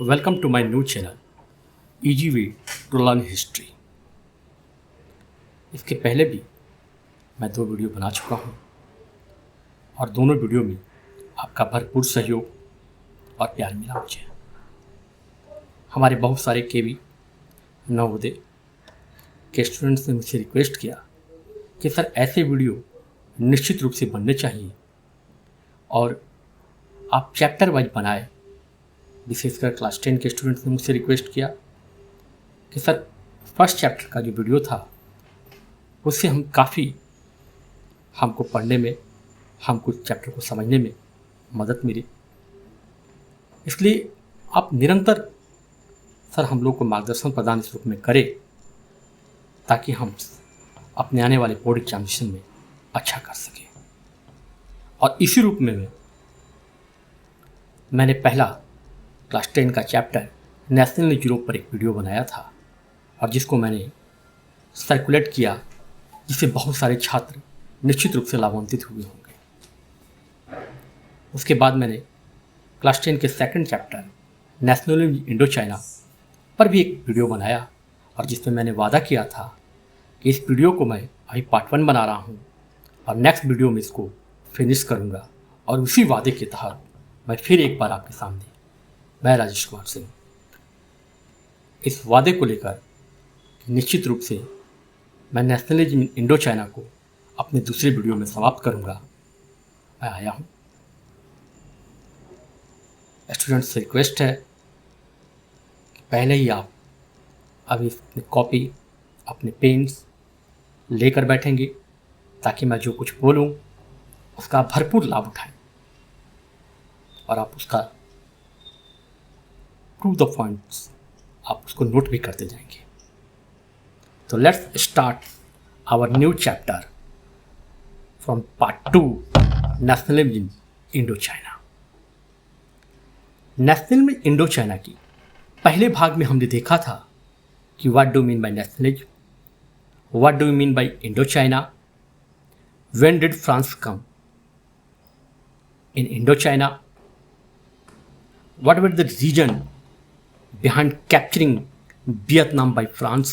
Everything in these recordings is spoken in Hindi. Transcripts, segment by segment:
Welcome to my new channel, Easy Way to Learn History। इसके पहले भी मैं 2 वीडियो बना चुका हूँ और दोनों वीडियो में आपका भरपूर सहयोग और प्यार मिला मुझे। हमारे बहुत सारे केवी नवोदय के स्टूडेंट्स ने मुझसे रिक्वेस्ट किया कि सर ऐसे वीडियो निश्चित रूप से बनने चाहिए और आप चैप्टर वाइज बनाए। विशेषकर क्लास 10 के स्टूडेंट्स ने मुझसे रिक्वेस्ट किया कि सर फर्स्ट चैप्टर का जो वीडियो था उससे हमको पढ़ने में, हमको चैप्टर को समझने में मदद मिली। इसलिए आप निरंतर सर हम लोग को मार्गदर्शन प्रदान इस रूप में करें ताकि हम अपने आने वाले बोर्ड एग्जामिनेशन में अच्छा कर सकें। और इसी रूप में मैंने पहला क्लास 10 का चैप्टर नेशनल यूरोप पर एक वीडियो बनाया था और जिसको मैंने सर्कुलेट किया, जिससे बहुत सारे छात्र निश्चित रूप से लाभान्वित हुए होंगे। उसके बाद मैंने क्लास 10 के second chapter national Indo China पर भी एक वीडियो बनाया और जिसमें मैंने वादा किया था कि इस वीडियो को मैं अभी पार्ट 1 बना रहा हूँ और नेक्स्ट वीडियो में इसको फिनिश करूँगा। और उसी वादे के तहत मैं फिर एक बार आपके सामने, मैं राजेश कुमार सिंह, इस वादे को लेकर निश्चित रूप से मैं नेशनलिज्म इंडो चाइना को अपने दूसरे वीडियो में समाप्त करूंगा, मैं आया हूं। स्टूडेंट्स से रिक्वेस्ट है कि पहले ही आप अभी अपनी कॉपी, अपने पेन्स लेकर बैठेंगे ताकि मैं जो कुछ बोलूं उसका भरपूर लाभ उठाएं और आप उसका टू द पॉइंट्स आप उसको नोट भी करते जाएंगे। तो let's start our new chapter from part 2 nationalism Indo China. Nationalism Indo China की पहले भाग में हमने देखा था कि what do mean by nationalism, what do mean by Indo China, when did France come in Indo China, what were the reason behind capturing Vietnam by France,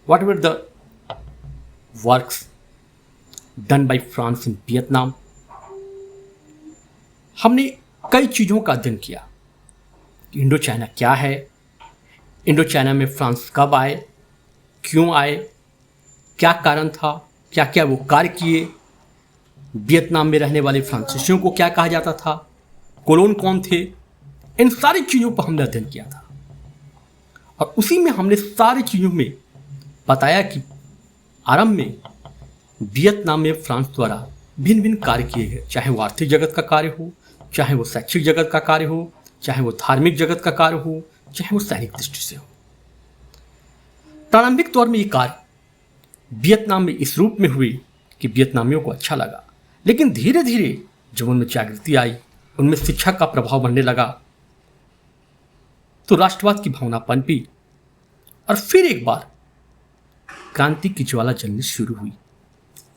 what were the works done by France in Vietnam। हमने कई चीज़ों का अध्ययन किया। इंडो चाइना क्या है, इंडो चाइना में फ्रांस कब आए, क्यों आए, क्या कारण था, क्या क्या वो कार्य किए, वियतनाम में रहने वाले फ्रांसीसियों को क्या कहा जाता था, कोलोन कौन थे, इन सारी चीज़ों पर हमने अध्ययन किया था। और उसी में हमने सारी चीज़ों में बताया कि आरंभ में वियतनाम में फ्रांस द्वारा भिन्न भिन्न कार्य किए गए, चाहे वो आर्थिक जगत का कार्य हो, चाहे वो शैक्षिक जगत का कार्य हो, चाहे वो धार्मिक जगत का कार्य हो, चाहे वो सैनिक दृष्टि से हो। प्रारंभिक दौर में ये कार्य वियतनाम में इस रूप में हुए कि वियतनामियों को अच्छा लगा, लेकिन धीरे धीरे जब उनमें जागृति आई, उनमें शिक्षा का प्रभाव बढ़ने लगा, तो राष्ट्रवाद की भावना पनपी और फिर एक बार क्रांति की ज्वाला जलनी शुरू हुई,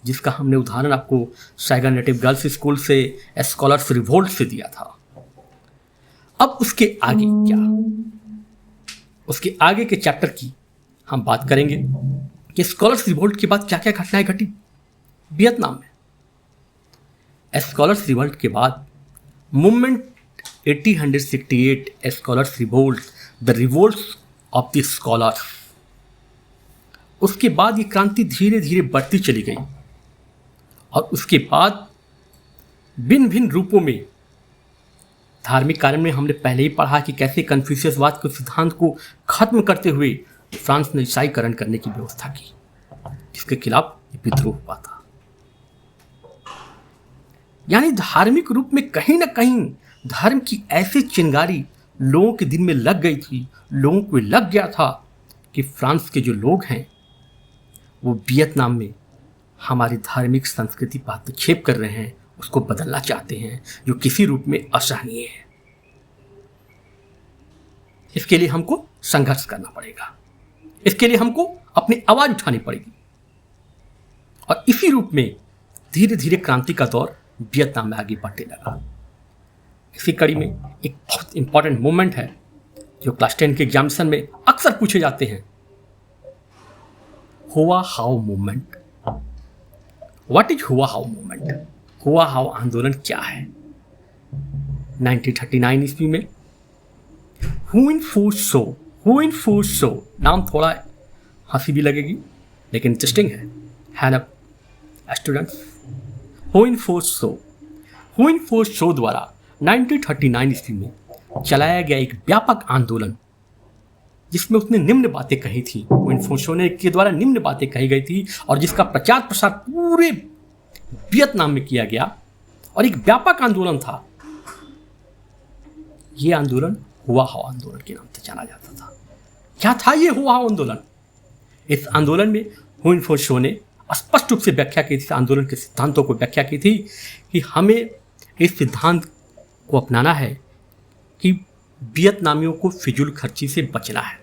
जिसका हमने उदाहरण आपको साइगा नेटिव गर्ल्स स्कूल से स्कॉलर्स रिवोल्ट से दिया था। अब उसके आगे क्या, उसके आगे के चैप्टर की हम बात करेंगे कि स्कॉलर्स रिवोल्ट के बाद क्या क्या घटनाएं घटी वियतनाम में। स्कॉलर्स रिवोल्ट के बाद movement 1868 scholars revolt, the revolt of the scholars. उसके बाद ये क्रांति धीरे धीरे बढ़ती चली गई और उसके बाद भिन्न भिन्न रूपों में धार्मिक कार्य में हमने पहले ही पढ़ा कि कैसे कन्फ्यूशियसवाद के सिद्धांत को खत्म करते हुए फ्रांस ने ईसाईकरण करने की व्यवस्था की, जिसके खिलाफ विद्रोह हुआ था। यानी धार्मिक रूप में कहीं ना कहीं धर्म की ऐसी चिंगारी लोगों के दिल में लग गई थी, लोगों को लग गया था कि फ्रांस के जो लोग हैं वो वियतनाम में हमारी धार्मिक संस्कृति पर हस्तक्षेप कर रहे हैं, उसको बदलना चाहते हैं, जो किसी रूप में असहनीय है। इसके लिए हमको संघर्ष करना पड़ेगा, इसके लिए हमको अपनी आवाज उठानी पड़ेगी। और इसी रूप में धीरे धीरे क्रांति का दौर वियतनाम में आगे बढ़ने लगा। इसी कड़ी में एक बहुत इंपॉर्टेंट मोमेंट है जो क्लास 10 के एग्जामिनेशन में अक्सर पूछे जाते हैं, हुआ हाउ मूवमेंट। व्हाट इज हुआ हाउ मूवमेंट? हुआ हाउ आंदोलन क्या है? 1939 ईस्वी में हुइन फू शो, नाम थोड़ा हंसी भी लगेगी लेकिन इंटरेस्टिंग है ना स्टूडेंट्स? हुइन फू शो द्वारा 1939 ईस्वी में चलाया गया एक व्यापक आंदोलन जिसमें उसने निम्न बातें कही थी, हुइन फू शो ने के द्वारा निम्न बातें कही गई थी और जिसका प्रचार प्रसार पूरे वियतनाम में किया गया और एक व्यापक आंदोलन था। यह आंदोलन हुआ हाउ आंदोलन के नाम से जाना जाता था। क्या था ये हुआ हाउ आंदोलन? इस आंदोलन में हुइन फू शो ने स्पष्ट रूप से व्याख्या की थी, आंदोलन के सिद्धांतों को व्याख्या की थी कि हमें इस सिद्धांत को अपनाना है कि वियतनामियों को फिजूल खर्ची से बचना है।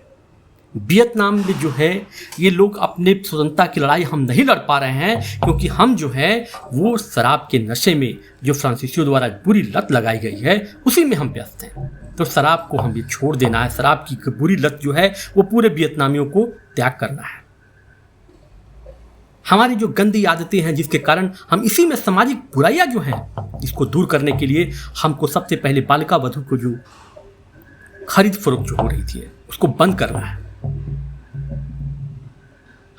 वियतनाम में जो है ये लोग अपने स्वतंत्रता की लड़ाई हम नहीं लड़ पा रहे हैं क्योंकि हम जो है वो शराब के नशे में जो फ्रांसीसियों द्वारा बुरी लत लगाई गई है उसी में हम व्यस्त हैं। तो शराब को हमें छोड़ देना है, शराब की बुरी लत जो है वो पूरे वियतनामियों को त्याग करना है। हमारी जो गंदी आदतें हैं जिसके कारण हम इसी में सामाजिक बुराइयां जो हैं इसको दूर करने के लिए हमको सबसे पहले बालिका वधू को जो खरीद फरोख्त जो हो रही थी उसको बंद करना है।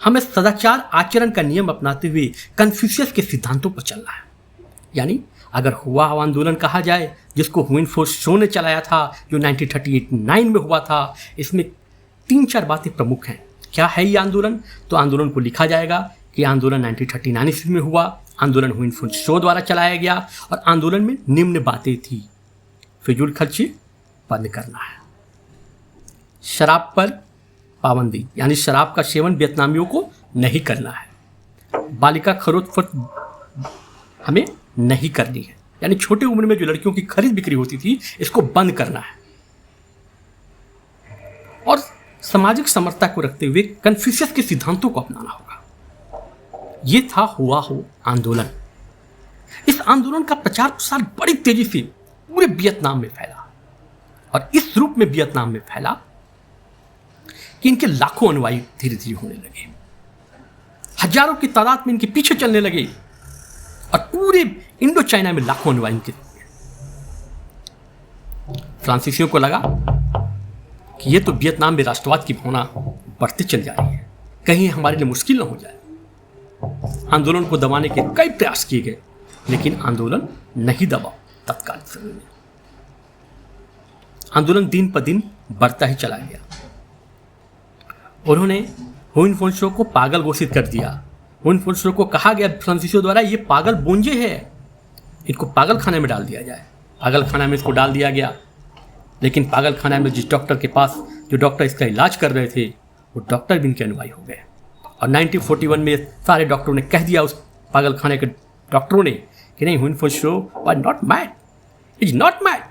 हमें सदाचार आचरण का नियम अपनाते हुए कन्फ्यूशियस के सिद्धांतों पर चलना है। यानी अगर हुआ हाउ आंदोलन कहा जाए जिसको हुइन फू शो ने चलाया था जो 1939 में हुआ था, इसमें 3-4 बातें प्रमुख हैं। क्या है ये आंदोलन? तो आंदोलन को लिखा जाएगा कि आंदोलन 1939 ईस्वी में हुआ, आंदोलन हुइन फू शो द्वारा चलाया गया और आंदोलन में निम्न बातें थी। फिजूल खर्ची बंद करना है, शराब पर पाबंदी यानी शराब का सेवन वियतनामियों को नहीं करना है, बालिका खरीद हमें नहीं करनी है यानी छोटी उम्र में जो लड़कियों की खरीद बिक्री होती थी इसको बंद करना है और सामाजिक समरसता को रखते हुए कन्फ्यूशियस के सिद्धांतों को अपनाना होगा। यह था हुआ हो आंदोलन। इस आंदोलन का प्रचार प्रसार बड़ी तेजी से पूरे वियतनाम में फैला और इस रूप में वियतनाम में फैला कि इनके लाखों अनुयायी धीरे धीरे होने लगे, हजारों की तादाद में इनके पीछे चलने लगे और पूरे इंडो चाइना में लाखों अनुयायी इनके। फ्रांसीसियों को लगा कि ये तो वियतनाम में राष्ट्रवाद की भावना बढ़ती चल जा रही है, कहीं हमारे लिए मुश्किल न हो जाए। आंदोलन को दबाने के कई प्रयास किए गए लेकिन आंदोलन नहीं दबा। तत्काल समय में आंदोलन दिन पर दिन बढ़ता ही चला गया। उन्होंने हुइन फू शो को पागल घोषित कर दिया। हुइन फू शो को कहा गया फ्रांसीसियों द्वारा ये पागल बोंजे है, इनको पागल खाने में डाल दिया जाए। पागल खाना में इसको डाल दिया गया लेकिन पागल खाना में जिस डॉक्टर के पास जो डॉक्टर इसका इलाज कर रहे थे वो डॉक्टर भी इनके अनुयायी हो गए और 1941 में सारे डॉक्टरों ने कह दिया उस पागल खाने के डॉक्टरों ने कि नहीं, Huynh Phu So was not mad, is not mad.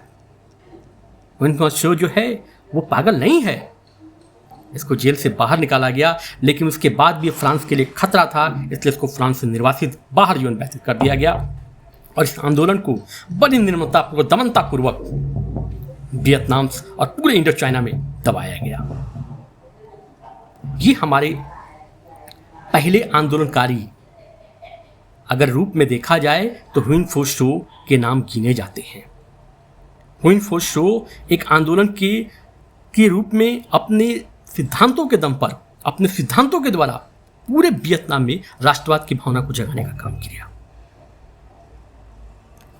Huynh Phu So जो है वो पागल नहीं है। इसको जेल से बाहर निकाला गया लेकिन उसके बाद भी फ्रांस के लिए खतरा था इसलिए इसको फ्रांस से निर्वासित बाहर जीवन व्यतीत कर दिया गया और इस आंदोलन को बड़ी निर्ममतापूर्वक दमनतापूर्वक वियतनाम और पूरे इंडो चाइना में दबाया गया। ये हमारे पहले आंदोलनकारी अगर रूप में देखा जाए तो हुइन फू शो के नाम गिने जाते हैं। हुइन फू शो एक आंदोलन के रूप में अपने सिद्धांतों के दम पर, अपने सिद्धांतों के द्वारा पूरे वियतनाम में राष्ट्रवाद की भावना को जगाने का काम किया।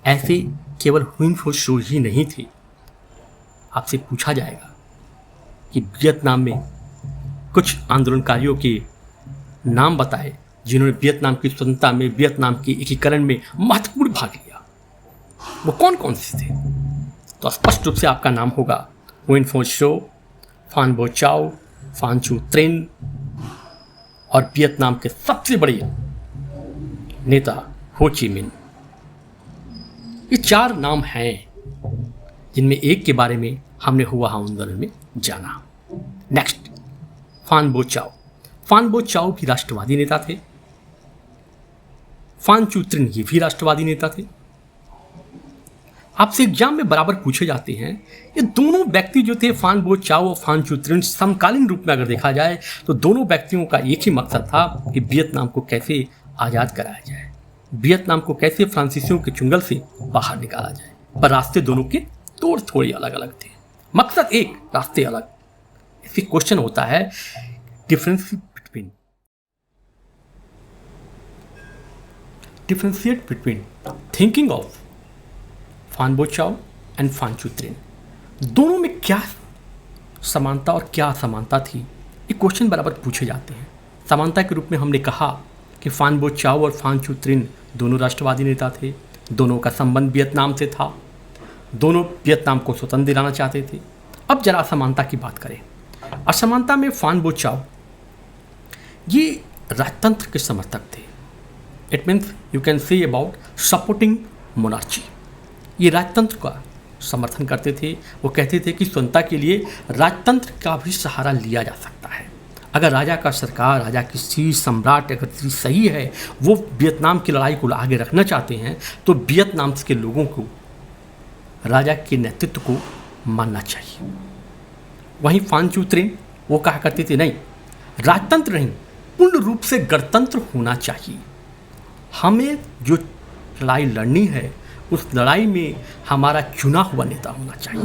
ऐसे केवल हुइन फू शो ही नहीं थे। आपसे पूछा जाएगा कि वियतनाम में कुछ आंदोलनकारियों के नाम बताए जिन्होंने वियतनाम की स्वतंत्रता में, वियतनाम के एकीकरण में महत्वपूर्ण भाग लिया। वो कौन कौन से थे? तो स्पष्ट रूप से आपका नाम होगा हुइन फू शो, फान बो चाओ, फान चू त्रेन और वियतनाम के सबसे बड़े नेता हो ची मिन। ये 4 नाम हैं जिनमें एक के बारे में हमने हुआ हाउ आंदोलन में जाना। नेक्स्ट, फान बो चाओ। फान बो चाओ भी राष्ट्रवादी नेता थे। फान चू त्रिन ये भी राष्ट्रवादी नेता थे। आपसे एग्जाम में बराबर पूछे जाते हैं। ये दोनों व्यक्ति जो थे फान बो चाओ और फान चू त्रिन, समकालीन रूप में अगर देखा जाए तो दोनों व्यक्तियों का एक ही मकसद था कि वियतनाम को कैसे आज़ाद कराया जाए, वियतनाम को कैसे फ्रांसीसियों के चुंगल से बाहर निकाला जाए। पर रास्ते दोनों के थोड़े अलग अलग थे, मकसद एक, रास्ते अलग। इसी क्वेश्चन होता है डिफरेंशिएट बिटवीन थिंकिंग ऑफ फान बो चाओ एंड फान चू त्रिन। दोनों में क्या समानता और क्या असमानता थी, ये क्वेश्चन बराबर पूछे जाते हैं। समानता के रूप में हमने कहा कि फान बो चाओ और फान चू त्रिन दोनों राष्ट्रवादी नेता थे, दोनों का संबंध वियतनाम से था, दोनों वियतनाम को स्वतंत्र दिलाना चाहते थे। अब जरा असमानता की बात करें। असमानता में फान बो चाओ ये राजतंत्र के समर्थक थे। It means you can say about supporting monarchy. ये राजतंत्र का समर्थन करते थे। वो कहते थे कि स्वतंत्रता के लिए राजतंत्र का भी सहारा लिया जा सकता है। अगर राजा का सरकार, राजा की चीज, सम्राट अगर चीज सही है, वो वियतनाम की लड़ाई को आगे रखना चाहते हैं, तो वियतनाम के लोगों को राजा के नेतृत्व को मानना चाहिए। वहीं फान चू त्रिन वो कहा करते थे नहीं, राजतंत्र नहीं, पूर्ण रूप से गणतंत्र होना चाहिए। हमें जो लड़ाई लड़नी है उस लड़ाई में हमारा चुना हुआ नेता होना चाहिए,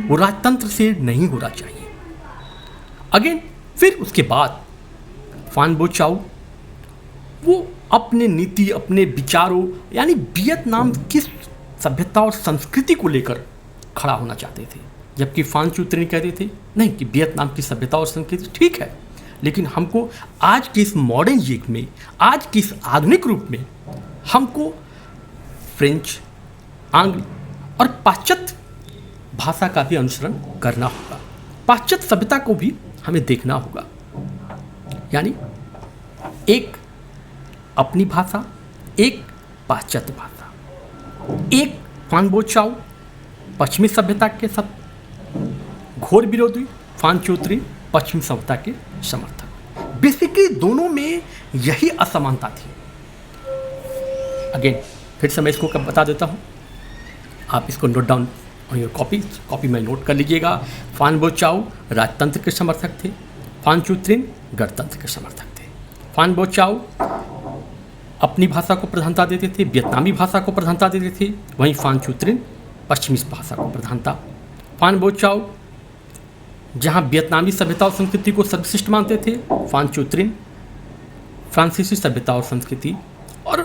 वो राजतंत्र से नहीं होना चाहिए। अगेन फिर उसके बाद फान बो चाओ वो अपने नीति, अपने विचारों, यानी वियतनाम की सभ्यता और संस्कृति को लेकर खड़ा होना चाहते थे, जबकि फान चू त्रिन कहते थे नहीं कि वियतनाम की सभ्यता और संस्कृति ठीक है, लेकिन हमको आज के इस मॉडर्न युग में, आज के इस आधुनिक रूप में हमको फ्रेंच, आंग्ल और पाश्चात्य भाषा का भी अनुसरण करना होगा। पाश्चात्य सभ्यता को भी हमें देखना होगा, यानी एक अपनी भाषा, एक पाश्चात्य भाषा। एक फान बो चाओ पश्चिमी सभ्यता के सब घोर विरोधी, फान चू त्रिन पश्चिमी सभ्यता के समर्थक। बेसिकली दोनों में यही असमानता थी। अगेन फिर से मैं इसको बता देता हूँ, आप इसको note down on your copy में नोट कर लीजिएगा। फान बो चाओ राजतंत्र के समर्थक थे, फान चू त्रिन गणतंत्र के समर्थक थे। फान बो चाओ अपनी भाषा को प्रधानता देते थे, वियतनामी भाषा को प्रधानता देते थे, वहीं फान चू त्रिन पश्चिमी भाषा को प्रधानता। फान बो चाओ जहाँ वियतनामी सभ्यता और संस्कृति को सर्वश्रेष्ठ मानते थे, फान चू त्रिन फ्रांसीसी सभ्यता और संस्कृति और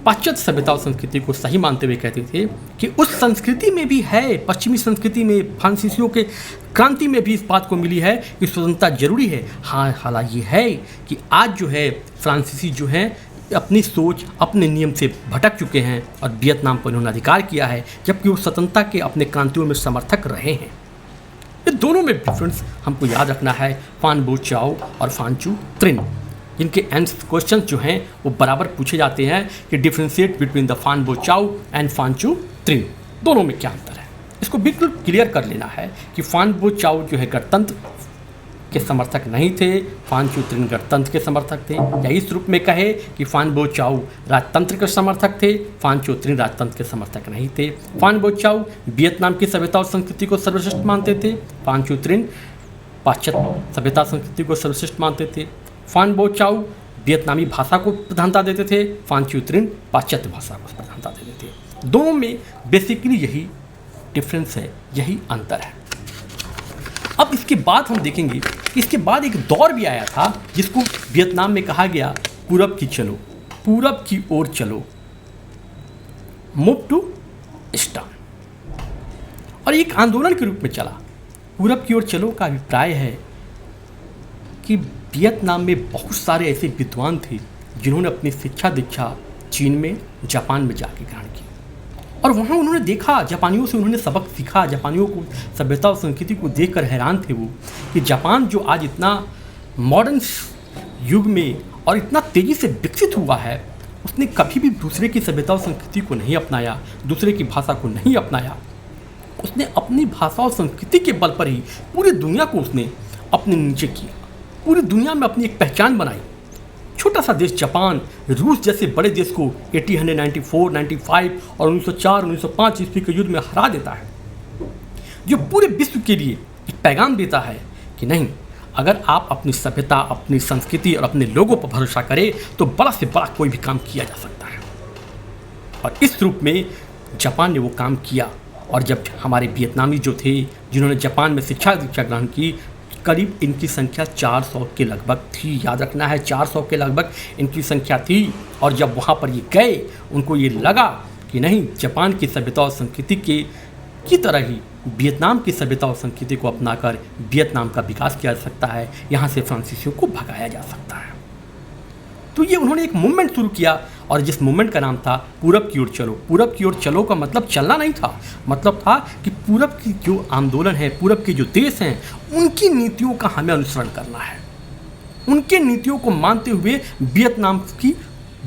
पाश्चात्य सभ्यता और संस्कृति को सही मानते हुए कहते थे कि उस संस्कृति में भी है, पश्चिमी संस्कृति में, फ्रांसीसियों के क्रांति में भी इस बात को मिली है कि स्वतंत्रता जरूरी है। हाँ, हालांकि ये है कि आज जो है फ्रांसीसी जो हैं अपनी सोच, अपने नियम से भटक चुके हैं और वियतनाम पर उन्होंने अधिकार किया है, जबकि वो स्वतंत्रता के अपने क्रांतियों में समर्थक रहे हैं। ये दोनों में डिफरेंस हमको याद रखना है, फान बो चाओ और फान चू त्रिन। इनके क्वेश्चन जो हैं वो बराबर पूछे जाते हैं कि डिफरेंशिएट बिटवीन द फान बो चाओ एंड फान चू त्रिन, दोनों में क्या अंतर है। इसको बिल्कुल क्लियर कर लेना है कि फान बो चाओ जो है गणतंत्र के समर्थक नहीं थे, फान चू त्रिन गणतंत्र के समर्थक थे। या इस रूप में कहे कि फान बो चाओ राजतंत्र के समर्थक थे, फान चू त्रिन राजतंत्र के समर्थक नहीं थे। फान बो चाओ वियतनाम की सभ्यता और संस्कृति को सर्वश्रेष्ठ मानते थे, फान चू त्रिन पाश्चात्य सभ्यता संस्कृति को सर्वश्रेष्ठ मानते थे। फान बो चाओ वियतनामी भाषा को प्रधानता देते थे, फान चू त्रिन पाश्चात्य भाषा को प्रधानता देते थे। दोनों में बेसिकली यही डिफरेंस है, यही अंतर है। अब इसके बाद हम देखेंगे, इसके बाद एक दौर भी आया था जिसको वियतनाम में कहा गया पूरब की चलो, पूरब की ओर चलो, मूव टू ईस्टर्न, और एक आंदोलन के रूप में चला। पूरब की ओर चलो का अभिप्राय है कि वियतनाम में बहुत सारे ऐसे विद्वान थे जिन्होंने अपनी शिक्षा दीक्षा चीन में, जापान में जाके ग्रहण की, और वहाँ उन्होंने देखा, जापानियों से उन्होंने सबक सीखा। जापानियों को सभ्यता और संस्कृति को देखकर हैरान थे वो कि जापान जो आज इतना मॉडर्न युग में और इतना तेज़ी से विकसित हुआ है, उसने कभी भी दूसरे की सभ्यता और संस्कृति को नहीं अपनाया, दूसरे की भाषा को नहीं अपनाया। उसने अपनी भाषा और संस्कृति के बल पर ही पूरी दुनिया को उसने अपने नीचे किया, पूरी दुनिया में अपनी एक पहचान बनाई। छोटा सा देश जापान रूस जैसे बड़े देश को 1894, 95 और 1904, 1905 ईस्वी के युद्ध में हरा देता है, जो पूरे विश्व के लिए एक पैगाम देता है कि नहीं, अगर आप अपनी सभ्यता, अपनी संस्कृति और अपने लोगों पर भरोसा करें तो बड़ा से बड़ा कोई भी काम किया जा सकता है। और इस रूप में जापान ने वो काम किया। और जब हमारे वियतनामी जो थे, जिन्होंने जापान में शिक्षा दीक्षा ग्रहण की, करीब इनकी संख्या 400 के लगभग थी। याद रखना है, 400 के लगभग इनकी संख्या थी। और जब वहाँ पर ये गए, उनको ये लगा कि नहीं, जापान की सभ्यता और संस्कृति की तरह ही वियतनाम की सभ्यता और संस्कृति को अपनाकर वियतनाम का विकास किया जा सकता है, यहाँ से फ्रांसीसियों को भगाया जा सकता है। तो ये उन्होंने एक मूवमेंट शुरू किया, और जिस मूवमेंट का नाम था पूरब की ओर चलो। पूरब की ओर चलो का मतलब चलना नहीं था, मतलब था कि पूरब की जो आंदोलन है, पूरब के जो देश हैं, उनकी नीतियों का हमें अनुसरण करना है। उनके नीतियों को मानते हुए वियतनाम की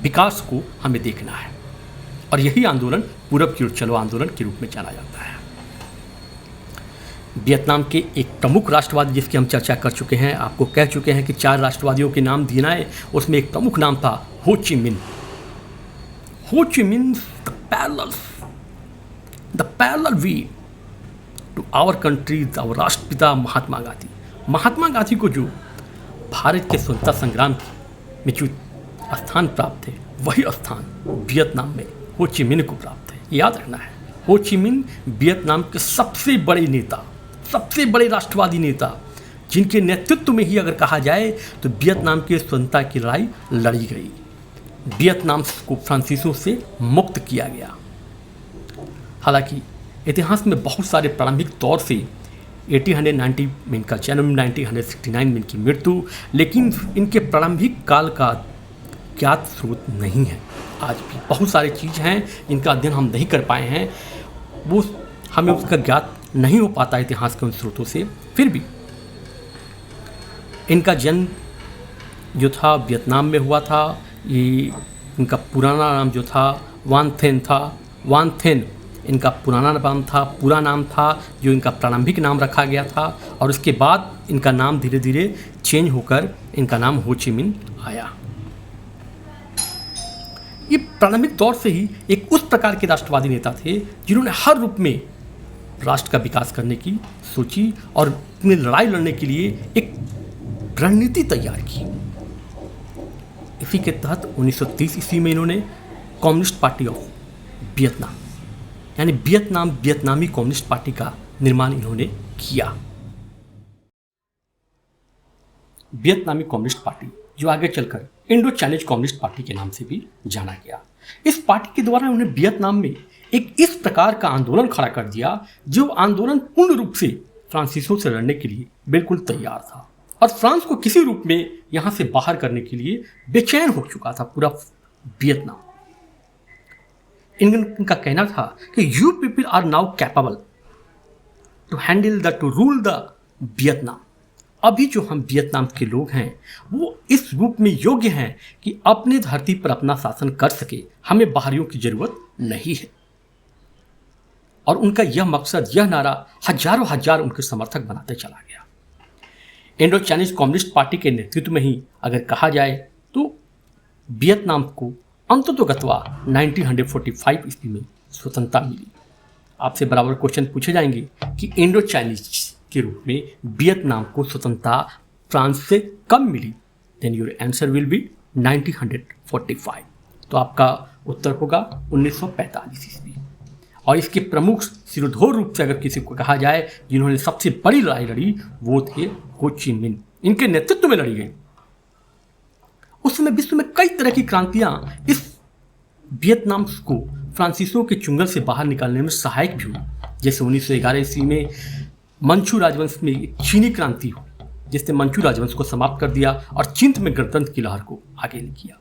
विकास को हमें देखना है। और यही आंदोलन पूरब की ओर चलो आंदोलन के रूप में जाना जाता है। वियतनाम के एक प्रमुख राष्ट्रवादी जिसकी हम चर्चा कर चुके हैं, आपको कह चुके हैं कि 4 राष्ट्रवादियों के नाम दिए है, उसमें एक प्रमुख नाम था हो ची मिन। Ho Chi Minh the parallel way to our country, our राष्ट्रपिता महात्मा गांधी। महात्मा गांधी को जो भारत के स्वतंत्रता संग्राम में जो स्थान प्राप्त है, वही स्थान वियतनाम में हो ची मिन को प्राप्त है। याद रखना है, हो ची मिन वियतनाम के सबसे बड़े नेता, सबसे बड़े राष्ट्रवादी नेता, जिनके नेतृत्व में ही अगर कहा जाए तो वियतनाम की स्वतंत्रता की लड़ाई लड़ी गई। वियतनाम को फ्रांसीसियों से मुक्त किया गया। हालांकि इतिहास में बहुत सारे प्रारंभिक तौर से 1890 में इनका जन्म, 1969 में इनकी मृत्यु, लेकिन इनके प्रारंभिक काल का ज्ञात स्रोत नहीं है। आज भी बहुत सारी चीज़ हैं इनका अध्ययन हम नहीं कर पाए हैं, वो हमें उसका ज्ञात नहीं हो पाता इतिहास के उन स्रोतों से। फिर भी इनका जन्म जो था वियतनाम में हुआ था। ये इनका पुराना नाम जो था वान थेन था। वान थेन इनका पुराना नाम था, पूरा नाम था, जो इनका प्रारंभिक नाम रखा गया था। और उसके बाद इनका नाम धीरे धीरे चेंज होकर इनका नाम हो ची मिन आया। ये प्रारंभिक दौर से ही एक उस प्रकार के राष्ट्रवादी नेता थे जिन्होंने हर रूप में राष्ट्र का विकास करने की सोची और अपनी लड़ाई लड़ने के लिए एक रणनीति तैयार की। इसी के तहत 1930 ईस्वी में इन्होंने कम्युनिस्ट पार्टी ऑफ वियतनाम, यानी वियतनामी कम्युनिस्ट पार्टी का निर्माण इन्होंने किया। वियतनामी कम्युनिस्ट पार्टी जो आगे चलकर इंडो चाइनीज कम्युनिस्ट पार्टी के नाम से भी जाना गया। इस पार्टी के द्वारा उन्हें वियतनाम में एक इस प्रकार का आंदोलन खड़ा कर दिया, जो आंदोलन पूर्ण रूप से फ्रांसीसियों से लड़ने के लिए बिल्कुल तैयार था और फ्रांस को किसी रूप में यहाँ से बाहर करने के लिए बेचैन हो चुका था पूरा वियतनाम। इनका कहना था कि you people are now capable to handle the to rule the Vietnam. अभी जो हम वियतनाम के लोग हैं वो इस रूप में योग्य हैं कि अपने धरती पर अपना शासन कर सके, हमें बाहरियों की जरूरत नहीं है। और उनका यह मकसद, यह नारा हजारों हजार उनके समर्थक बनाते चला गया। इंडो चाइनीज कम्युनिस्ट पार्टी के नेतृत्व में ही अगर कहा जाए तो वियतनाम को अंततोगत्वा 1945 ईस्वी में स्वतंत्रता मिली। आपसे बराबर क्वेश्चन पूछे जाएंगे कि इंडो चाइनीज के रूप में वियतनाम को स्वतंत्रता फ्रांस से कब मिली, then your answer will be 1945। तो आपका उत्तर होगा 1945 ईस्वी। और इसके प्रमुख सिरधोर रूप से अगर किसी को कहा जाए जिन्होंने सबसे बड़ी लड़ाई लड़ी, वो थे हो ची मिन। इनके नेतृत्व में लड़ी गई। उस समय विश्व में कई तरह की क्रांतियां इस वियतनाम को फ्रांसीसियों के चुंगल से बाहर निकालने में सहायक भी हुई। जैसे 1911 ईस्वी में मंचू राजवंश में चीनी क्रांति हुई, जिसने मंचू राजवंश को समाप्त कर दिया और चीन में गणतंत्र की लहर को आगे ले किया।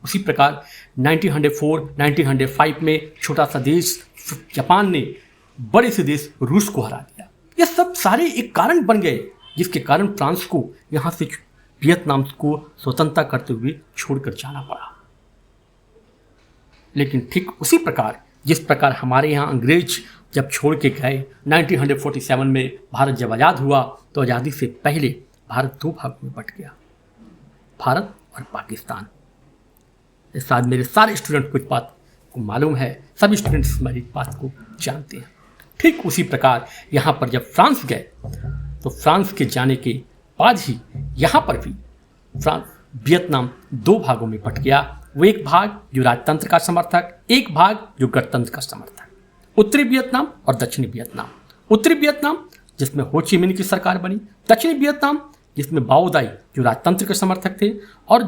उसी प्रकार 1905 में छोटा सा देश जापान ने बड़े से देश रूस को हरा दिया। ये सब सारे एक कारण बन गए जिसके कारण फ्रांस को यहाँ से वियतनाम को स्वतंत्रता करते हुए छोड़कर जाना पड़ा। लेकिन ठीक उसी प्रकार जिस प्रकार हमारे यहाँ अंग्रेज जब छोड़ के गए, 1947 में भारत जब आज़ाद हुआ तो आज़ादी से पहले भारत 2 भागों में बंट गया। भारत और पाकिस्तान। इस साथ मेरे सारे स्टूडेंट को इस बात को मालूम है, सभी स्टूडेंट्स मेरी बात को जानते हैं। ठीक उसी प्रकार यहाँ पर जब फ्रांस गए तो फ्रांस के जाने के बाद ही यहाँ पर भी वियतनाम दो भागों में बट गया। वो एक भाग जो राजतंत्र का समर्थक, एक भाग जो गणतंत्र का समर्थक, उत्तरी वियतनाम और दक्षिणी वियतनाम। उत्तरी वियतनाम जिसमें हो ची मिन्ह की सरकार बनी, दक्षिणी वियतनाम जिसमें बाओ दाई जो राजतंत्र के समर्थक थे और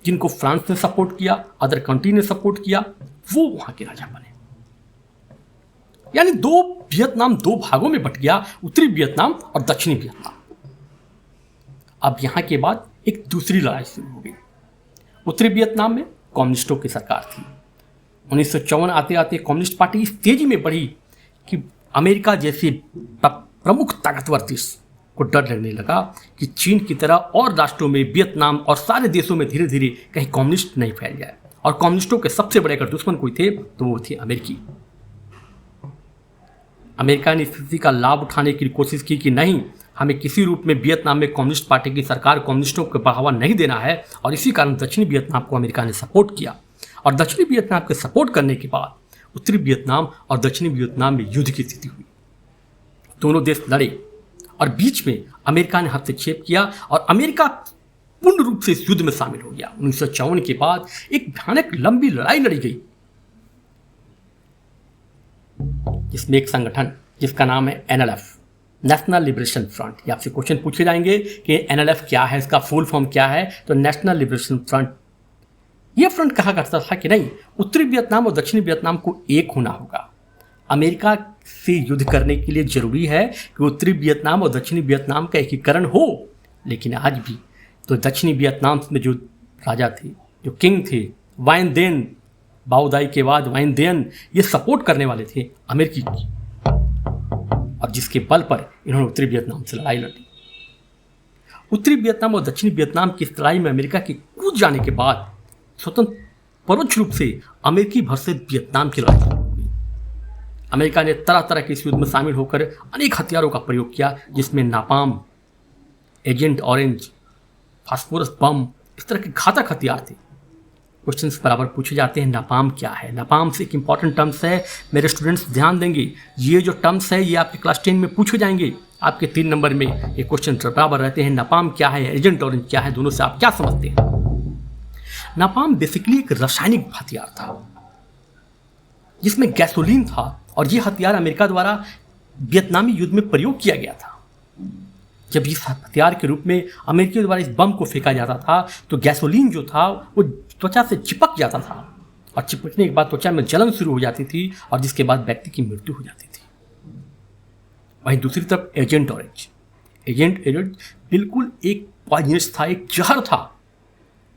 जिनको फ्रांस ने सपोर्ट किया, अदर कंट्री ने सपोर्ट किया, वो वहां के राजा बने। यानी दो वियतनाम दो भागों में बट गया, उत्तरी वियतनाम और दक्षिणी वियतनाम। अब यहां के बाद एक दूसरी लड़ाई शुरू हो गई। उत्तरी वियतनाम में कम्युनिस्टों की सरकार थी। 1954 आते आते कम्युनिस्ट पार्टी इस तेजी में बढ़ी कि अमेरिका जैसे प्रमुख ताकतवर देश को डर लगने लगा कि चीन की तरह और राष्ट्रों में, वियतनाम और सारे देशों में धीरे धीरे कहीं कम्युनिस्ट नहीं फैल जाए। और कम्युनिस्टों के सबसे बड़े अगर दुश्मन कोई थे तो वो थे अमेरिकी। अमेरिका ने स्थिति का लाभ उठाने की कोशिश की कि नहीं, हमें किसी रूप में वियतनाम में कम्युनिस्ट पार्टी की सरकार, कम्युनिस्टों को बढ़ावा नहीं देना है। और इसी कारण दक्षिणी वियतनाम को अमेरिका ने सपोर्ट किया। और दक्षिणी वियतनाम के सपोर्ट करने के बाद उत्तरी वियतनाम और दक्षिणी वियतनाम में युद्ध की स्थिति हुई। दोनों देश लड़े और बीच में अमेरिका ने हस्तक्षेप किया और अमेरिका पूर्ण रूप से इस युद्ध में शामिल हो गया। 1954 के बाद एक भयानक लंबी लड़ाई लड़ी गई, जिसमें एक संगठन जिसका नाम है NLF, नेशनल लिबरेशन फ्रंट। ये आपसे क्वेश्चन पूछे जाएंगे कि NLF क्या है, इसका फुल फॉर्म क्या है, तो नेशनल लिबरेशन फ्रंट। यह फ्रंट कहा करता था कि नहीं, उत्तरी वियतनाम और दक्षिणी वियतनाम को एक होना होगा। अमेरिका से युद्ध करने के लिए जरूरी है कि उत्तरी वियतनाम और दक्षिणी वियतनाम का एकीकरण हो। लेकिन आज भी तो दक्षिणी वियतनाम में जो राजा थे, जो किंग थे, वाइन देन, बाओ दाई के बाद वाइन देन, ये सपोर्ट करने वाले थे अमेरिकी की, और जिसके बल पर इन्होंने उत्तरी वियतनाम से लड़ाई लड़ी। उत्तरी वियतनाम और दक्षिणी वियतनाम की इस लड़ाई में अमेरिका के कूद जाने के बाद स्वतंत्र परोक्ष रूप से अमेरिकी वर्सेस वियतनाम की लड़ाई शुरू हो गई। अमेरिका ने तरह तरह के इस युद्ध में शामिल होकर अनेक हथियारों का प्रयोग किया, जिसमें नापाम, एजेंट ऑरेंज, फास्फोरस बम, इस तरह के घातक हथियार थे। क्वेश्चंस बराबर पूछे जाते हैं, नापाम क्या है। नापाम से एक इंपॉर्टेंट टर्म्स है, मेरे स्टूडेंट्स ध्यान देंगे। ये जो टर्म्स है ये आपके क्लास 10 में पूछे जाएंगे। आपके 3 नंबर में ये क्वेश्चन बराबर रहते हैं। नापाम क्या है, एजेंट ऑरेंज क्या है, दोनों से आप क्या समझते हैं। नापाम बेसिकली एक रासायनिक हथियार था जिसमें गैसोलीन था, और ये हथियार अमेरिका द्वारा वियतनामी युद्ध में प्रयोग किया गया था। जब इस हथियार के रूप में अमेरिकी द्वारा इस बम को फेंका जाता था तो गैसोलीन जो था वो त्वचा से चिपक जाता था, और चिपकने के बाद त्वचा में जलन शुरू हो जाती थी, और जिसके बाद व्यक्ति की मृत्यु हो जाती थी। वहीं दूसरी तरफ एजेंट ऑरेंज, एजेंट ऑरेंज बिल्कुल एक पॉइजनस था, एक जहर था।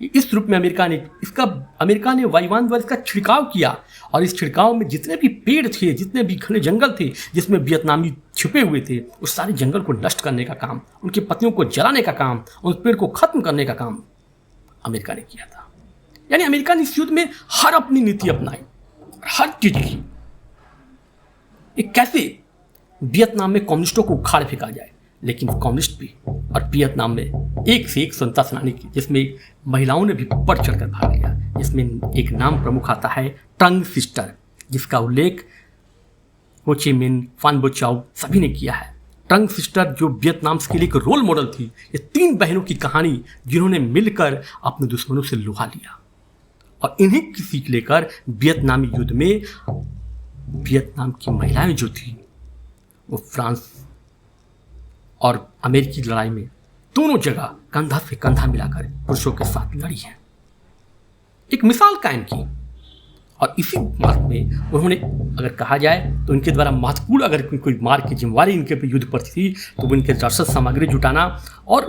इस रूप में अमेरिका ने वायुयान द्वारा इसका छिड़काव किया, और इस छिड़काव में जितने भी पेड़ थे, जितने भी घने जंगल थे जिसमें वियतनामी छिपे हुए थे, उस सारे जंगल को नष्ट करने का काम, उनकी पत्तियों को जलाने का काम, उस पेड़ को खत्म करने का काम अमेरिका ने किया था। यानी अमेरिका ने इस युद्ध में हर अपनी नीति अपनाई, हर चीज की। एक कैसे वियतनाम में कम्युनिस्टों को उखाड़ फेंका जाए, लेकिन कम्युनिस्ट भी और वियतनाम में एक से एक स्वतंत्रता सेनानी की, जिसमें महिलाओं ने भी बढ़ चढ़कर भाग लिया। जिसमें एक नाम प्रमुख आता है ट्रंग सिस्टर, जिसका उल्लेख हो ची मिन्ह, फान बो चाओ सभी ने किया है। ट्रंग सिस्टर जो वियतनाम के लिए एक रोल मॉडल थी। ये 3 बहनों की कहानी जिन्होंने मिलकर अपने दुश्मनों से लोहा लिया, और इन्हीं की सीख लेकर वियतनामी युद्ध में वियतनाम की महिलाएं जो थी वो फ्रांस और अमेरिकी लड़ाई में दोनों जगह कंधा से कंधा मिलाकर पुरुषों के साथ लड़ी है, एक मिसाल कायम की। और इसी मार्ग में उन्होंने, अगर कहा जाए तो इनके द्वारा महत्वपूर्ण अगर कोई मार्ग की जिम्मेवारी इनके पे युद्ध पर थी तो वो इनके रसद सामग्री जुटाना, और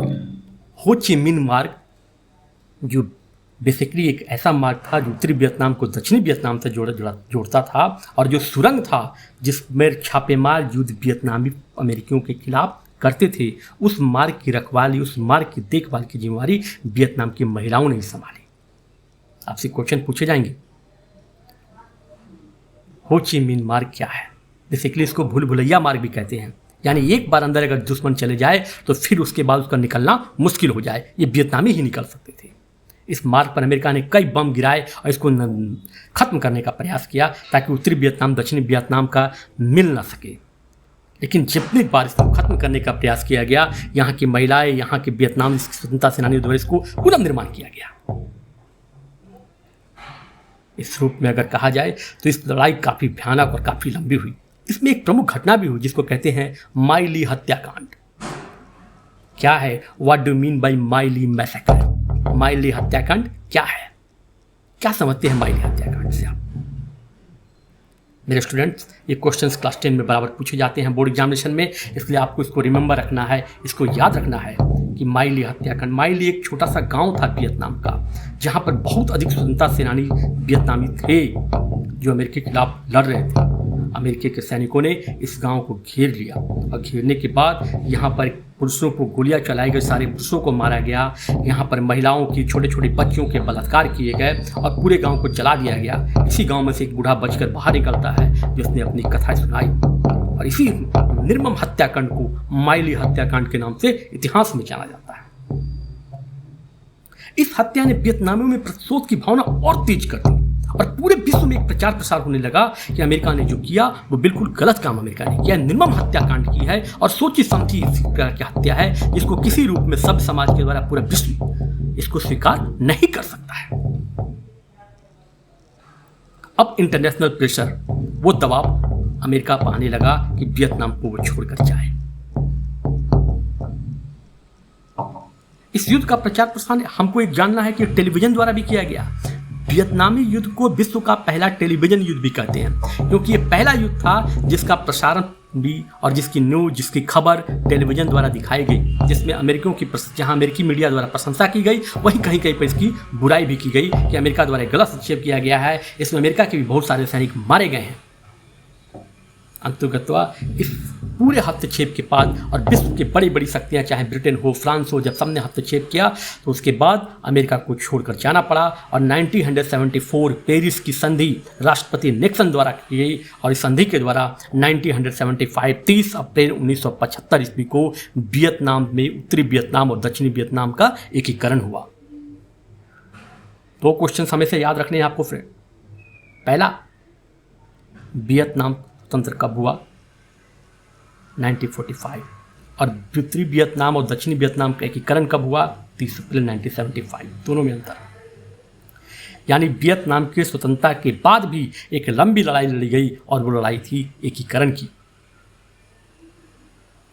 हो ची मिन्ह मार्ग जो बेसिकली एक ऐसा मार्ग था जो उत्तरी वियतनाम को दक्षिणी वियतनाम से जोड़ता था, और जो सुरंग था जिसमें छापेमार युद्ध वियतनामी अमेरिकियों के खिलाफ करते थे, उस मार्ग की रखवाली, उस मार्ग की देखभाल की जिम्मेवारी वियतनाम की महिलाओं ने ही संभाली। आपसे क्वेश्चन पूछे जाएंगे, हो ची मिन्ह मार्ग क्या है। बेसिकली इसको भूल भुलैया मार्ग भी कहते हैं, यानी एक बार अंदर अगर दुश्मन चले जाए तो फिर उसके बाद उसका निकलना मुश्किल हो जाए। ये वियतनामी ही निकल सकते थे। इस मार्ग पर अमेरिका ने कई बम गिराए और इसको ख़त्म करने का प्रयास किया ताकि उत्तरी वियतनाम दक्षिणी वियतनाम का मिल ना सके। लेकिन जितनी बार इसको ख़त्म करने का प्रयास किया गया, यहाँ की महिलाएं, यहाँ के वियतनाम स्वतंत्रता सेनानियों द्वारा इसको पुनर्निर्माण किया गया। इस रूप में अगर कहा जाए तो इस लड़ाई काफ़ी भयानक और काफ़ी लंबी हुई। इसमें एक प्रमुख घटना भी हुई जिसको कहते हैं माई ली हत्याकांड। क्या है, what do mean by My Lai massacre? My Lai हत्याकांड क्या है, क्या समझते हैं माई ली हत्याकांड से आप? मेरे स्टूडेंट्स, ये क्वेश्चंस क्लास 10 में बराबर पूछे जाते हैं बोर्ड एग्जामिनेशन में, इसलिए आपको इसको रिमेंबर रखना है, इसको याद रखना है कि माई ली हत्याकांड। माई ली एक छोटा सा गांव था वियतनाम का, जहां पर बहुत अधिक स्वतंत्रता सेनानी वियतनामी थे जो अमेरिका के खिलाफ लड़ रहे थे। अमेरिका के सैनिकों ने इस गांव को घेर लिया और घेरने के बाद यहाँ पर पुरुषों को गोलियां चलाई गई, सारे पुरुषों को मारा गया। यहाँ पर महिलाओं की, छोटे छोटे बच्चियों के बलात्कार किए गए और पूरे गांव को जला दिया गया। इसी गांव में से एक बूढ़ा बचकर बाहर निकलता है जिसने अपनी कथा सुनाई और इसी निर्मम हत्याकांड को माई ली हत्याकांड के नाम से इतिहास में जाना जाता है। इस हत्या ने वियतनामियों में प्रतिशोध की भावना और तेज कर दी और पूरे विश्व में एक प्रचार प्रसार होने लगा कि अमेरिका ने जो किया वो बिल्कुल गलत काम अमेरिका ने किया, निर्मम हत्याकांड की है और सोची समझी इस प्रकार की हत्या है जिसको किसी रूप में सब समाज के द्वारा पूरा विश्व इसको स्वीकार नहीं कर सकता है। अब इंटरनेशनल प्रेशर, वो दबाव अमेरिका पर आने लगा कि वियतनाम को वो छोड़कर जाए। इस युद्ध का प्रचार प्रसार हमको एक जानना है कि टेलीविजन द्वारा भी किया गया। वियतनामी युद्ध को विश्व का पहला टेलीविजन युद्ध भी कहते हैं क्योंकि ये पहला युद्ध था जिसका प्रसारण भी और जिसकी न्यूज, जिसकी खबर टेलीविजन द्वारा दिखाई गई, जिसमें अमेरिकियों की जहां अमेरिकी मीडिया द्वारा प्रशंसा की गई वहीं कहीं कहीं पर इसकी बुराई भी की गई कि अमेरिका द्वारा गलत हस्तक्षेप किया गया है, इसमें अमेरिका के भी बहुत सारे सैनिक मारे गए हैं। अंतर्गतवा इस पूरे हस्तक्षेप के बाद और विश्व की बड़ी बड़ी शक्तियां चाहे ब्रिटेन हो, फ्रांस हो, जब सबने हस्तक्षेप किया तो उसके बाद अमेरिका को छोड़कर जाना पड़ा और 1974 पेरिस की संधि राष्ट्रपति निक्सन द्वारा की गई और इस संधि के द्वारा 1975 30 अप्रैल 1975 ईस्वी को वियतनाम में उत्तरी वियतनाम और दक्षिणी वियतनाम का एकीकरण हुआ। दो क्वेश्चन हमेशा याद रखने हैं आपको फ्रेंड। पहला, वियतनाम स्वतंत्र कब हुआ? 1945। और उत्तरी वियतनाम और दक्षिणी वियतनाम का एकीकरण कब हुआ? 30 अप्रैल 1975। दोनों में अंतर, यानी वियतनाम की स्वतंत्रता के बाद भी एक लंबी लड़ाई लड़ी गई और वो लड़ाई थी एकीकरण की।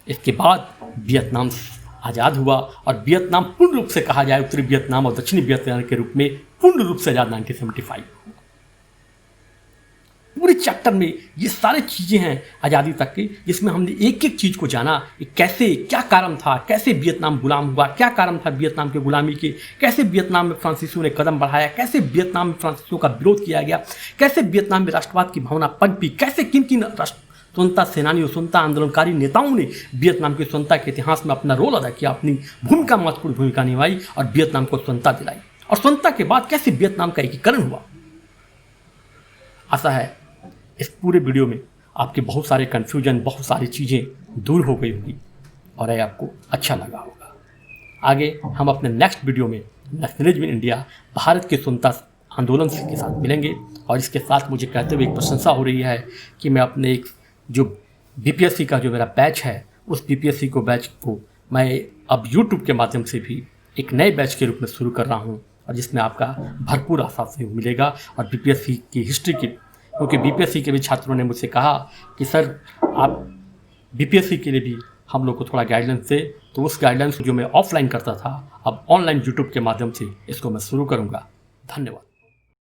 इसके बाद वियतनाम आज़ाद हुआ और वियतनाम पूर्ण रूप से कहा जाए उत्तरी वियतनाम और दक्षिणी वियतनाम के रूप में पूर्ण रूप से आज़ाद 1975। पूरे चैप्टर में ये सारी चीज़ें हैं आज़ादी तक की, जिसमें हमने एक एक चीज़ को जाना कि कैसे, क्या कारण था, कैसे वियतनाम गुलाम हुआ, क्या कारण था वियतनाम के गुलामी के, कैसे वियतनाम में फ्रांसीसियों ने कदम बढ़ाया, कैसे वियतनाम में फ्रांसीसियों का विरोध किया गया, कैसे वियतनाम में राष्ट्रवाद की भावना पनपी, कैसे किन किन स्वतंत्रता सेनानियों, स्वतंत्रता आंदोलनकारी नेताओं ने वियतनाम की स्वतंत्रता के इतिहास में अपना रोल अदा किया, अपनी भूमिका, महत्वपूर्ण भूमिका निभाई और वियतनाम को स्वतंत्रता दिलाई, और स्वतंत्रता के बाद कैसे वियतनाम का एकीकरण हुआ। आशा है इस पूरे वीडियो में आपके बहुत सारे कन्फ्यूजन, बहुत सारी चीज़ें दूर हो गई होगी और ये आपको अच्छा लगा होगा। आगे हम अपने नेक्स्ट वीडियो में नेशनलिज्म इन इंडिया, भारत के स्वतंत्रता आंदोलन के साथ मिलेंगे। और इसके साथ मुझे कहते हुए एक प्रशंसा हो रही है कि मैं अपने एक जो बीपीएससी का जो मेरा बैच है, उस बीपीएससी को बैच को मैं अब यूट्यूब के माध्यम से भी एक नए बैच के रूप में शुरू कर रहा हूँ और जिसमें आपका भरपूर आसार से मिलेगा। और बीपीएससी की हिस्ट्री की, क्योंकि बीपीएससी के भी छात्रों ने मुझसे कहा कि सर आप बीपीएससी के लिए भी हम लोग को थोड़ा गाइडेंस दे, तो उस गाइडेंस जो मैं ऑफलाइन करता था अब ऑनलाइन यूट्यूब के माध्यम से इसको मैं शुरू करूँगा। धन्यवाद।